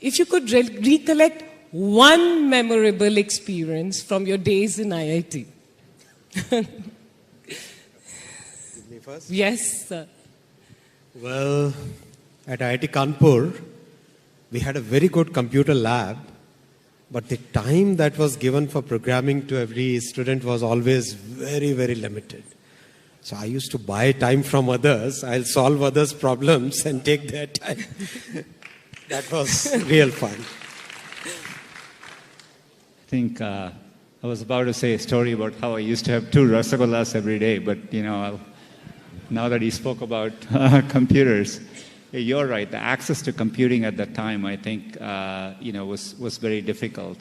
if you could recollect one memorable experience from your days in IIT. Me first? Yes, sir. Well, at IIT Kanpur, we had a very good computer lab, but the time that was given for programming to every student was always very, very limited. So I used to buy time from others. I'll solve others' problems and take their time. That was real fun. I think I was about to say a story about how I used to have 2 rasagollas every day, but now that he spoke about computers, you're right. The access to computing at that time, I think, was very difficult.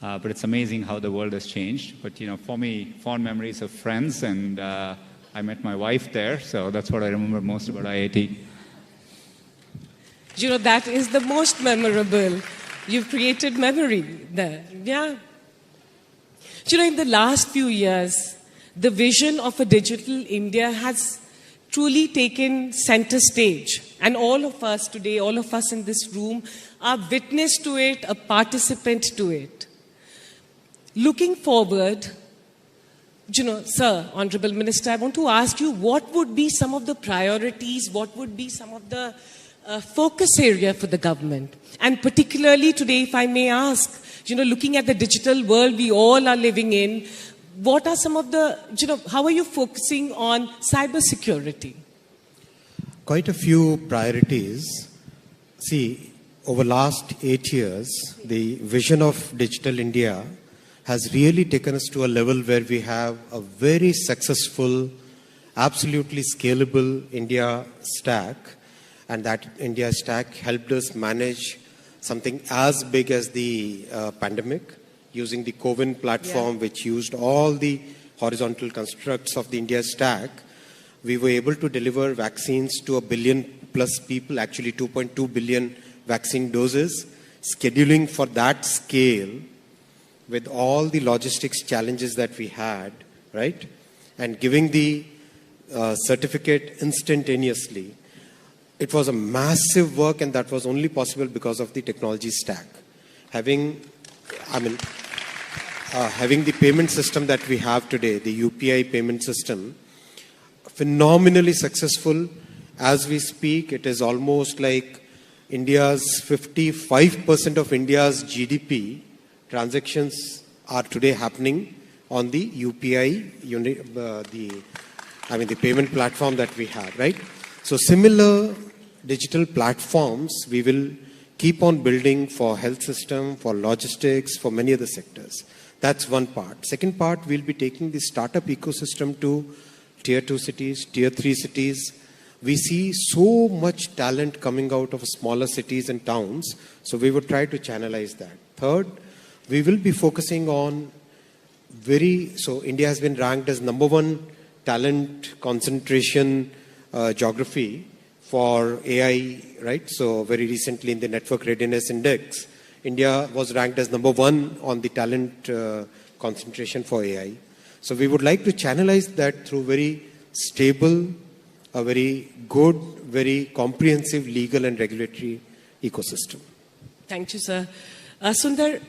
But it's amazing how the world has changed. But for me, fond memories of friends, and I met my wife there, so that's what I remember most about IIT. That is the most memorable. You've created memory there. Yeah. In the last few years, the vision of a digital India has truly taken center stage. And all of us today, all of us in this room, are witness to it, a participant to it. Looking forward, Sir, Honorable Minister, I want to ask you, what would be some of the priorities, what would be some of the focus area for the government? And particularly today, if I may ask, looking at the digital world we all are living in, what are some of the, how are you focusing on cyber security? Quite a few priorities. See, over last 8 years, the vision of Digital India has really taken us to a level where we have a very successful, absolutely scalable India stack. And that India stack helped us manage something as big as the pandemic, using the CoWIN platform, which used all the horizontal constructs of the India stack. We were able to deliver vaccines to 1 billion plus people, actually 2.2 billion vaccine doses, scheduling for that scale with all the logistics challenges that we had, right? And giving the certificate instantaneously. It was a massive work, and that was only possible because of the technology stack. Having the payment system that we have today, the UPI payment system, phenomenally successful. As we speak, it is almost like 55% of India's GDP transactions are today happening on the UPI, the payment platform that we have, right? So similar digital platforms we will keep on building for health system, for logistics, for many other sectors. That's one part. Second part, we'll be taking the startup ecosystem to tier 2 cities, tier 3 cities. We see so much talent coming out of smaller cities and towns, so we would try to channelize that. Third, we will be focusing on so India has been ranked as #1 talent concentration geography for AI, right? So very recently in the Network Readiness Index, India was ranked as #1 on the talent concentration for AI. So we would like to channelize that through very stable, a very good, very comprehensive legal and regulatory ecosystem. Thank you, sir. Sundar,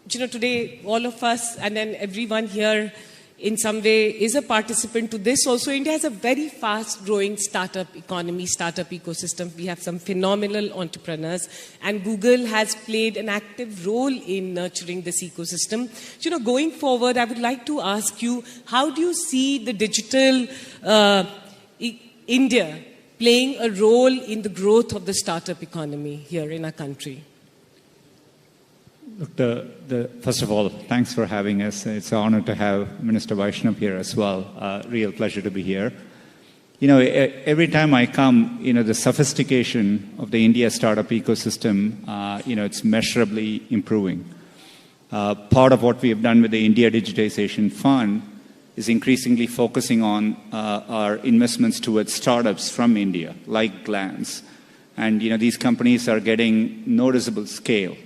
today all of us and then everyone here in some way is a participant to this. Also, India has a very fast-growing startup economy, startup ecosystem. We have some phenomenal entrepreneurs, and Google has played an active role in nurturing this ecosystem. Going forward, I would like to ask you, how do you see the digital India playing a role in the growth of the startup economy here in our country? Look, first of all, thanks for having us. It's an honor to have Minister Vaishnav here as well. Real pleasure to be here. Every time I come, the sophistication of the India startup ecosystem, it's measurably improving. Part of what we have done with the India Digitization Fund is increasingly focusing on our investments towards startups from India, like Glance. And, these companies are getting noticeable scale.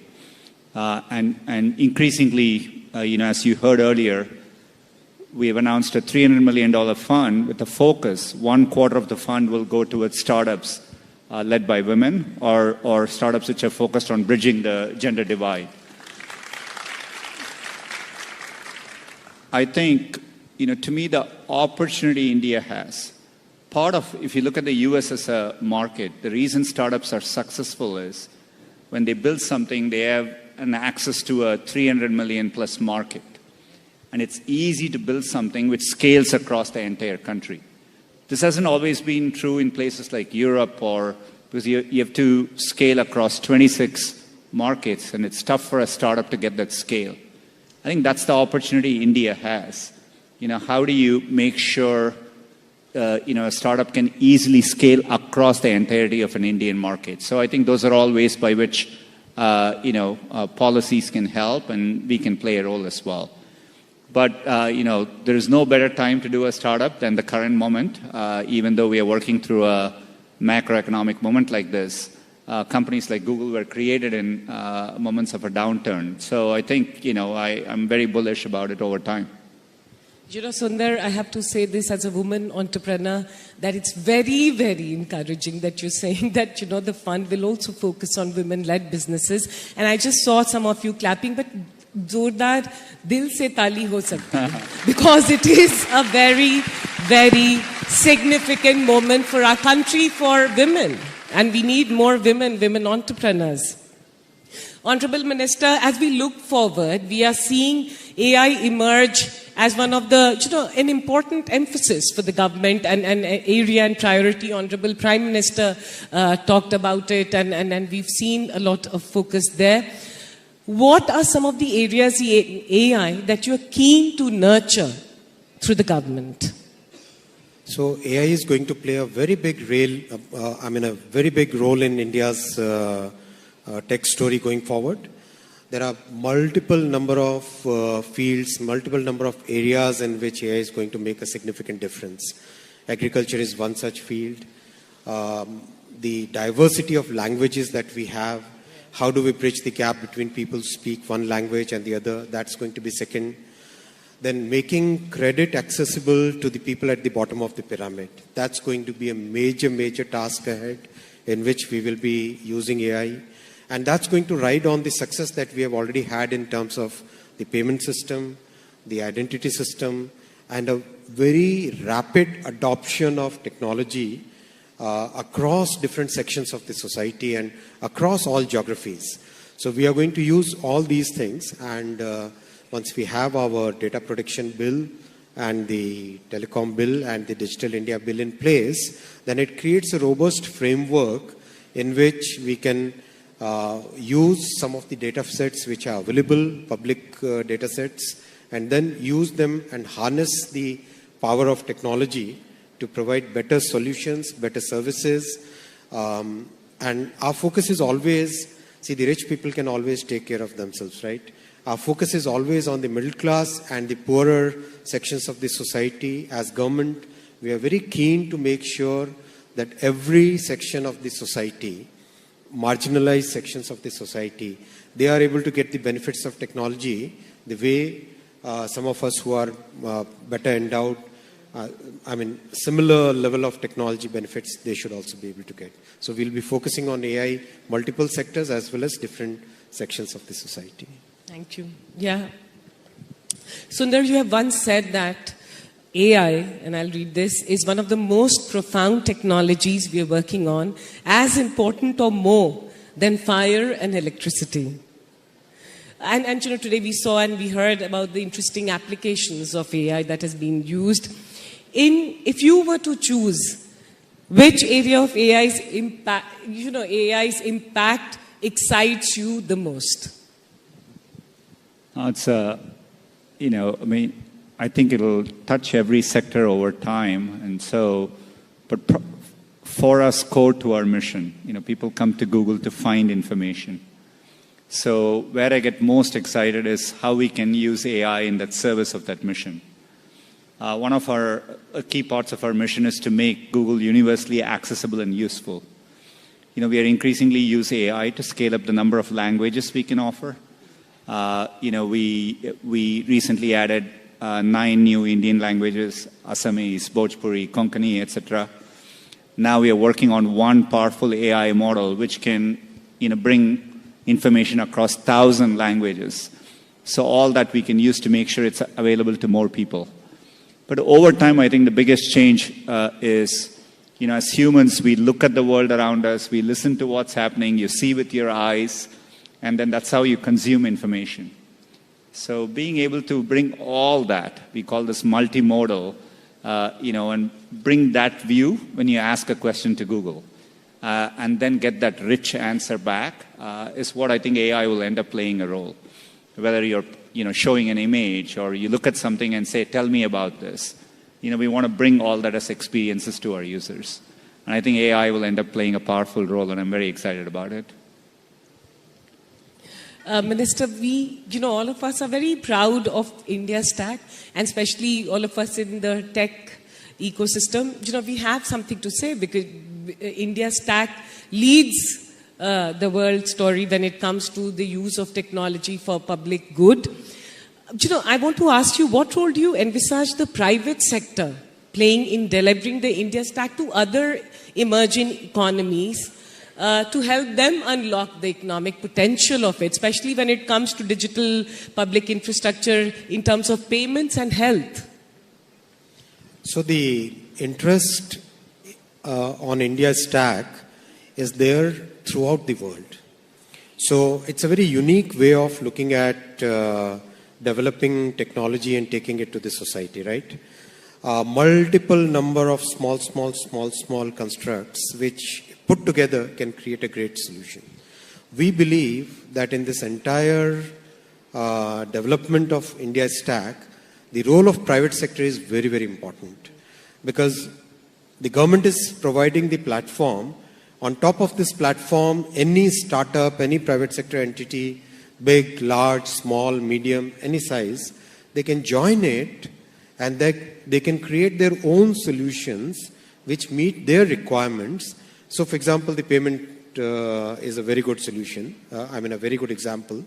And increasingly, as you heard earlier, we have announced a $300 million fund with a focus. 1/4 of the fund will go towards startups led by women, or startups which are focused on bridging the gender divide. I think, to me, the opportunity India has, part of, if you look at the US as a market, the reason startups are successful is when they build something, they have an access to a 300 million plus market. And it's easy to build something which scales across the entire country. This hasn't always been true in places like Europe, because you have to scale across 26 markets, and it's tough for a startup to get that scale. I think that's the opportunity India has. How do you make sure a startup can easily scale across the entirety of an Indian market? So I think those are all ways by which policies can help, and we can play a role as well. But there is no better time to do a startup than the current moment. Even though we are working through a macroeconomic moment like this, companies like Google were created in moments of a downturn. So I think I'm very bullish about it over time. Sundar, I have to say this as a woman entrepreneur, that it's very, very encouraging that you're saying that, the fund will also focus on women-led businesses. And I just saw some of you clapping, but Zordar, dil se tali ho sakti. Because it is a very, very significant moment for our country, for women. And we need more women entrepreneurs. Honorable Minister, as we look forward, we are seeing AI emerge as one of the, an important emphasis for the government and area and priority. Honorable Prime Minister talked about it, and we've seen a lot of focus there. What are some of the areas in AI that you're keen to nurture through the government? So AI is going to play a very big role in India's tech story going forward. There are multiple number of fields, multiple number of areas in which AI is going to make a significant difference. Agriculture is one such field. The diversity of languages that we have, how do we bridge the gap between people who speak one language and the other? That's going to be second. Then making credit accessible to the people at the bottom of the pyramid. That's going to be a major, major task ahead in which we will be using AI. And that's going to ride on the success that we have already had in terms of the payment system, the identity system, and a very rapid adoption of technology across different sections of the society and across all geographies. So we are going to use all these things, and once we have our data protection bill and the telecom bill and the Digital India bill in place, then it creates a robust framework in which we can use some of the data sets which are available, public data sets, and then use them and harness the power of technology to provide better solutions, better services. And our focus is always, see, the rich people can always take care of themselves, right? Our focus is always on the middle class and the poorer sections of the society. As government, we are very keen to make sure that every section of the society, marginalized sections of the society, they are able to get the benefits of technology the way some of us who are better endowed, similar level of technology benefits they should also be able to get. So we'll be focusing on AI, multiple sectors as well as different sections of the society. Thank you. Yeah. Sundar, you have once said that AI, and I'll read this, is one of the most profound technologies we are working on, as important or more than fire and electricity. And today we saw and we heard about the interesting applications of AI that has been used. If you were to choose which area of AI's impact excites you the most? I think it'll touch every sector over time, and so, but for us, core to our mission, people come to Google to find information. So where I get most excited is how we can use AI in that service of that mission. One of our key parts of our mission is to make Google universally accessible and useful. We are increasingly use AI to scale up the number of languages we can offer. We recently added 9 new Indian languages, Assamese, Bhojpuri, Konkani, etc. Now we are working on one powerful AI model which can bring information across 1,000 languages. So all that we can use to make sure it's available to more people. But over time, I think the biggest change is, as humans, we look at the world around us, we listen to what's happening, you see with your eyes, and then that's how you consume information. So being able to bring all that, we call this multimodal, and bring that view when you ask a question to Google, and then get that rich answer back, is what I think AI will end up playing a role. Whether you're showing an image or you look at something and say, tell me about this. We want to bring all that as experiences to our users. And I think AI will end up playing a powerful role, and I'm very excited about it. Minister, all of us are very proud of India Stack, and especially all of us in the tech ecosystem. We have something to say because India Stack leads the world story when it comes to the use of technology for public good. I want to ask you, what role do you envisage the private sector playing in delivering the India Stack to other emerging economies to help them unlock the economic potential of it, especially when it comes to digital public infrastructure in terms of payments and health? So the interest on India Stack is there throughout the world. So it's a very unique way of looking at developing technology and taking it to the society, right? Multiple number of small constructs which put together can create a great solution. We believe that in this entire development of India Stack, the role of private sector is very, very important, because the government is providing the platform. On top of this platform, any startup, any private sector entity, big, large, small, medium, any size, they can join it, and they can create their own solutions which meet their requirements. So, for example, the payment is a very good solution. A very good example.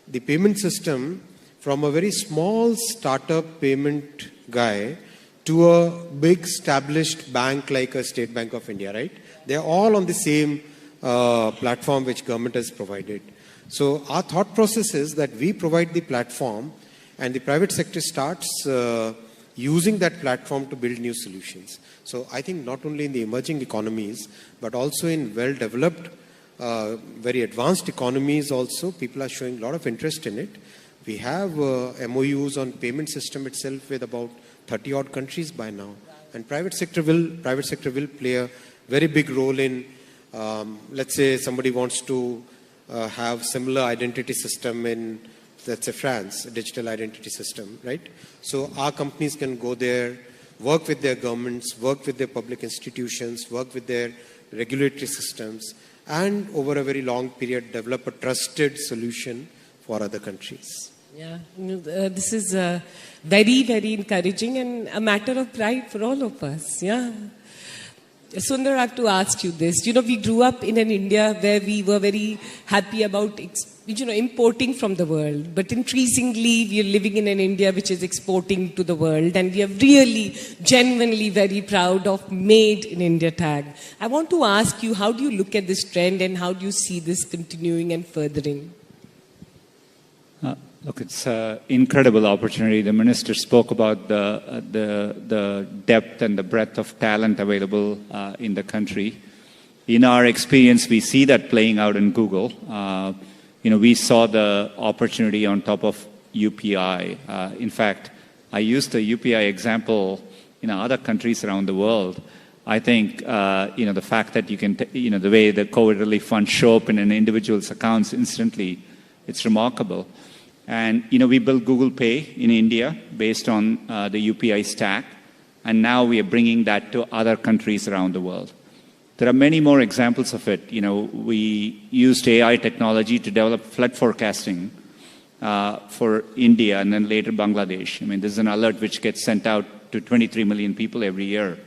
The payment system, from a very small startup payment guy to a big established bank like a State Bank of India, right? They're all on the same platform which government has provided. So our thought process is that we provide the platform and the private sector starts using that platform to build new solutions. So I think not only in the emerging economies, but also in well-developed, very advanced economies also, people are showing a lot of interest in it. We have MOUs on payment system itself with about 30 odd countries by now. And private sector will play a very big role in, let's say somebody wants to have similar identity system in, let's say France, a digital identity system, right? So our companies can go there, work with their governments, work with their public institutions, work with their regulatory systems, and over a very long period develop a trusted solution for other countries. Yeah, this is very, very encouraging and a matter of pride for all of us. Yeah. Sundar, I have to ask you this. We grew up in an India where we were very happy about importing from the world. But increasingly, we are living in an India which is exporting to the world. And we are really, genuinely very proud of Made in India tag. I want to ask you, how do you look at this trend and how do you see this continuing and furthering? Look, it's an incredible opportunity. The minister spoke about the depth and the breadth of talent available in the country. In our experience, we see that playing out in Google. We saw the opportunity on top of UPI. In fact, I used the UPI example in other countries around the world. I think, the fact that you can, the way the COVID relief funds show up in an individual's accounts instantly, it's remarkable. And, we built Google Pay in India based on the UPI stack. And now we are bringing that to other countries around the world. There are many more examples of it. We used AI technology to develop flood forecasting for India and then later Bangladesh. This is an alert which gets sent out to 23 million people every year.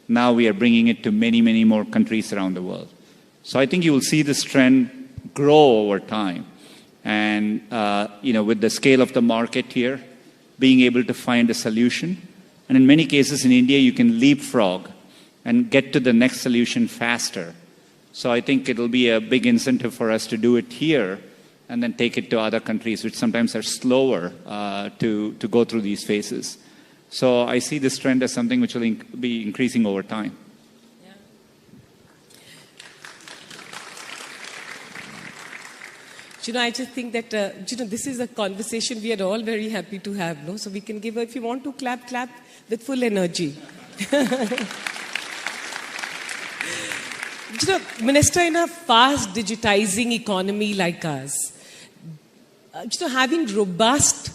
Now we are bringing it to many, many more countries around the world. So I think you will see this trend grow over time. And, with the scale of the market here, being able to find a solution. And in many cases in India, you can leapfrog and get to the next solution faster. So I think it'll be a big incentive for us to do it here and then take it to other countries, which sometimes are slower to go through these phases. So I see this trend as something which will be increasing over time. Yeah. I just think that, this is a conversation we are all very happy to have, no? So we can give her, if you want to clap, clap with full energy. Minister, in a fast digitizing economy like us, having robust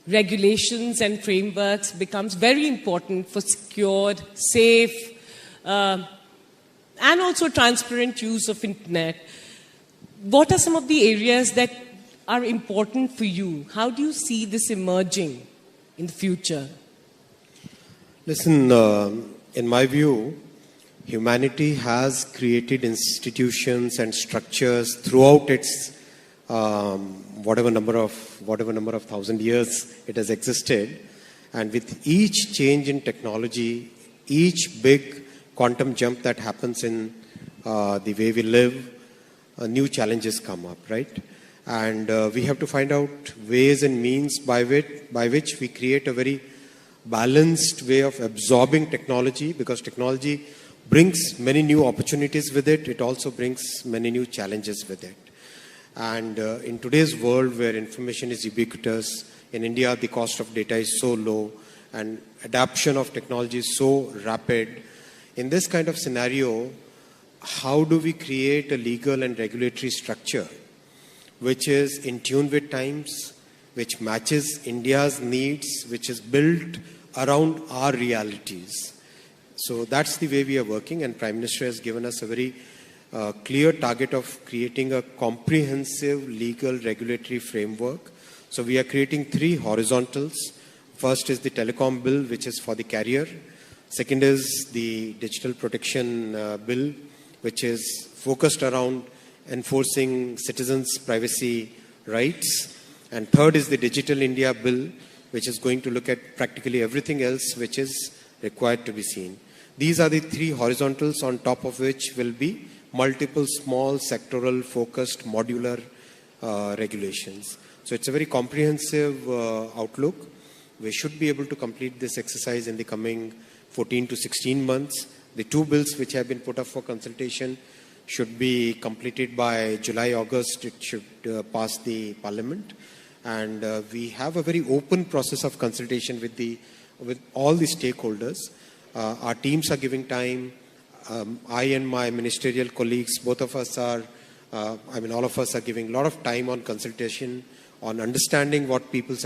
regulations and frameworks becomes very important for secure, safe, and also transparent use of internet. What are some of the areas that are important for you? How do you see this emerging in the future? Listen, in my view, humanity has created institutions and structures throughout its whatever number of 1,000 years it has existed, and with each change in technology, each big quantum jump that happens in the way we live, new challenges come up, right? And we have to find out ways and means by which we create a very balanced way of absorbing technology, because technology brings many new opportunities with it. It also brings many new challenges with it. And in today's world where information is ubiquitous, in India the cost of data is so low and adoption of technology is so rapid. In this kind of scenario, how do we create a legal and regulatory structure which is in tune with times, which matches India's needs, which is built around our realities? So that's the way we are working, and Prime Minister has given us a very clear target of creating a comprehensive legal regulatory framework. So we are creating 3 horizontals. First is the telecom bill, which is for the carrier. Second is the digital protection bill, which is focused around enforcing citizens' privacy rights. And third is the Digital India bill, which is going to look at practically everything else which is required to be seen. These are the 3 horizontals, on top of which will be multiple small sectoral focused modular regulations. So it's a very comprehensive outlook. We should be able to complete this exercise in the coming 14 to 16 months. The 2 bills which have been put up for consultation should be completed by July, August. It should pass the Parliament. And we have a very open process of consultation with all the stakeholders. Our teams are giving time. I and my ministerial colleagues, both of us are, all of us are giving a lot of time on consultation, on understanding what people's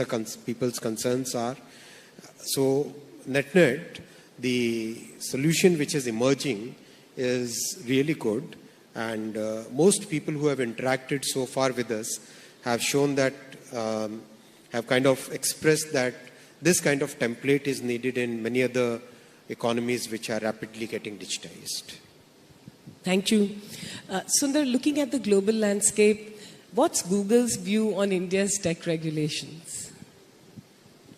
concerns are. So, net, the solution which is emerging is really good. And most people who have interacted so far with us have shown that, have kind of expressed that this kind of template is needed in many other economies which are rapidly getting digitized. Thank you. Sundar, looking at the global landscape, what's Google's view on India's tech regulations?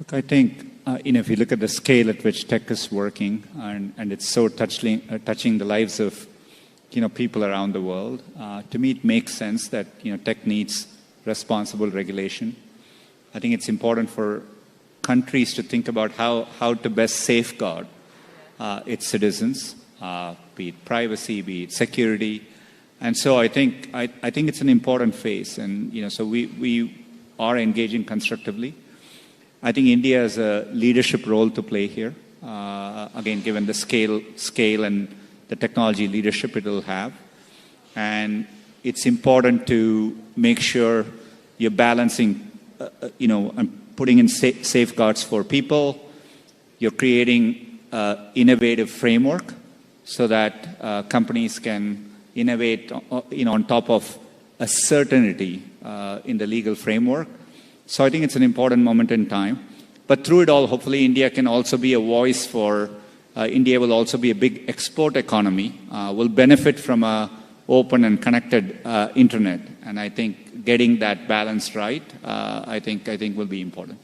Look, I think, if you look at the scale at which tech is working, and it's so touching the lives of, people around the world, to me it makes sense that, tech needs responsible regulation. I think it's important for countries to think about how to best safeguard its citizens, be it privacy, be it security. And so I think it's an important phase. And, so we are engaging constructively. I think India has a leadership role to play here. Again, given the scale and the technology leadership it will have. And it's important to make sure you're balancing, and putting in safeguards for people. You're creating innovative framework so that companies can innovate, on top of a certainty in the legal framework. So I think it's an important moment in time. But through it all, hopefully India can also be a voice for, India will also be a big export economy, will benefit from a open and connected internet. And I think getting that balance right, I think will be important.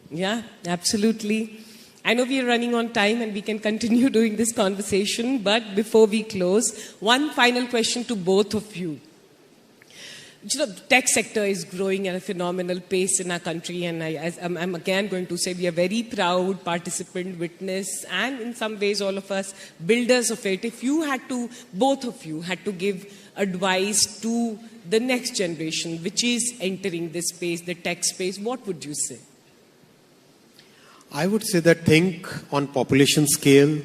Yeah, absolutely. I know we are running on time and we can continue doing this conversation, but before we close, one final question to both of you. You know, the tech sector is growing at a phenomenal pace in our country, and I'm again going to say we are very proud participant, witness, and in some ways all of us builders of it. If you had to, both of you had to give advice to the next generation which is entering this space, the tech space, what would you say? I would say that think on population scale,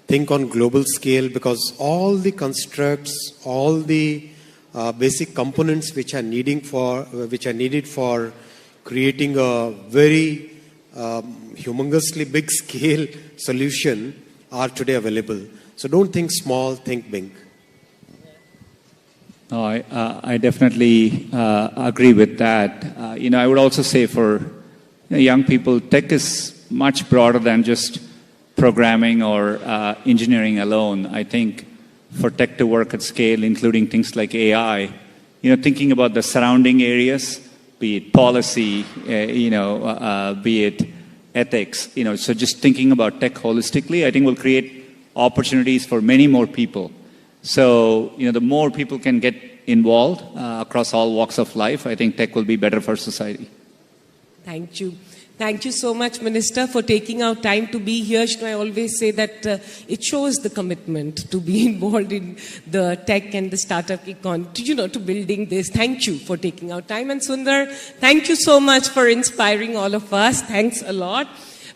think on global scale, because all the constructs, all the basic components which are needed for creating a very humongously big scale solution are today available. So don't think small, think big. No, I definitely agree with that. I would also say for young people, tech is much broader than just programming or engineering alone. I think for tech to work at scale, including things like AI, thinking about the surrounding areas, be it policy, be it ethics, so just thinking about tech holistically, I think will create opportunities for many more people. So, the more people can get involved across all walks of life, I think tech will be better for society. Thank you. Thank you so much, Minister, for taking our time to be here. I always say that it shows the commitment to be involved in the tech and the startup econ, to building this. Thank you for taking our time. And Sundar, thank you so much for inspiring all of us. Thanks a lot.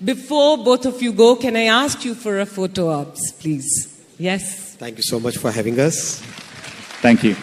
Before both of you go, can I ask you for a photo ops, please? Yes. Thank you so much for having us. Thank you.